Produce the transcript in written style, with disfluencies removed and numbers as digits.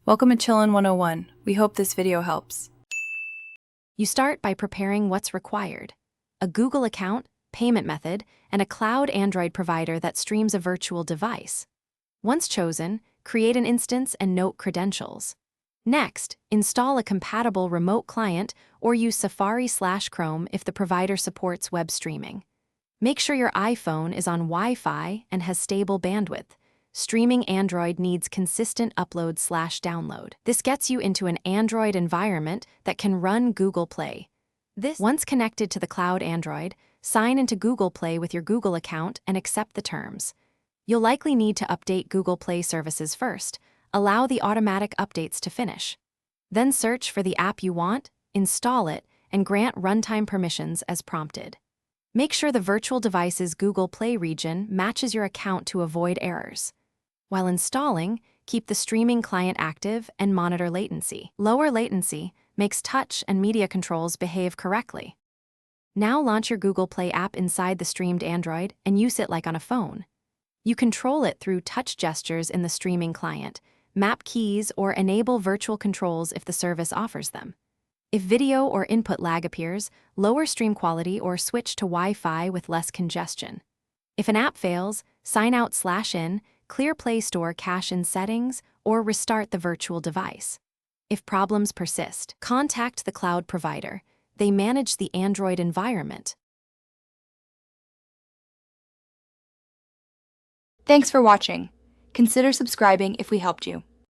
Welcome to Chillin' 101. We hope this video helps. You start by preparing what's required: a Google account, payment method, and a cloud Android provider that streams a virtual device. Once chosen, create an instance and note credentials. Next, install a compatible remote client or use Safari/Chrome if the provider supports web streaming. Make sure your iPhone is on Wi-Fi and has stable bandwidth. Streaming Android needs consistent upload/download. This gets you into an Android environment that can run Google Play. Once connected to the cloud Android, sign into Google Play with your Google account and accept the terms. You'll likely need to update Google Play services first. Allow the automatic updates to finish. Then search for the app you want, install it, and grant runtime permissions as prompted. Make sure the virtual device's Google Play region matches your account to avoid errors. While installing, keep the streaming client active and monitor latency. Lower latency makes touch and media controls behave correctly. Now launch your Google Play app inside the streamed Android and use it like on a phone. You control it through touch gestures in the streaming client, map keys, or enable virtual controls if the service offers them. If video or input lag appears, lower stream quality or switch to Wi-Fi with less congestion. If an app fails, sign out/in, clear Play Store cache in settings, or restart the virtual device. If problems persist, contact the cloud provider. They manage the Android environment. Thanks for watching. Consider subscribing if we helped you.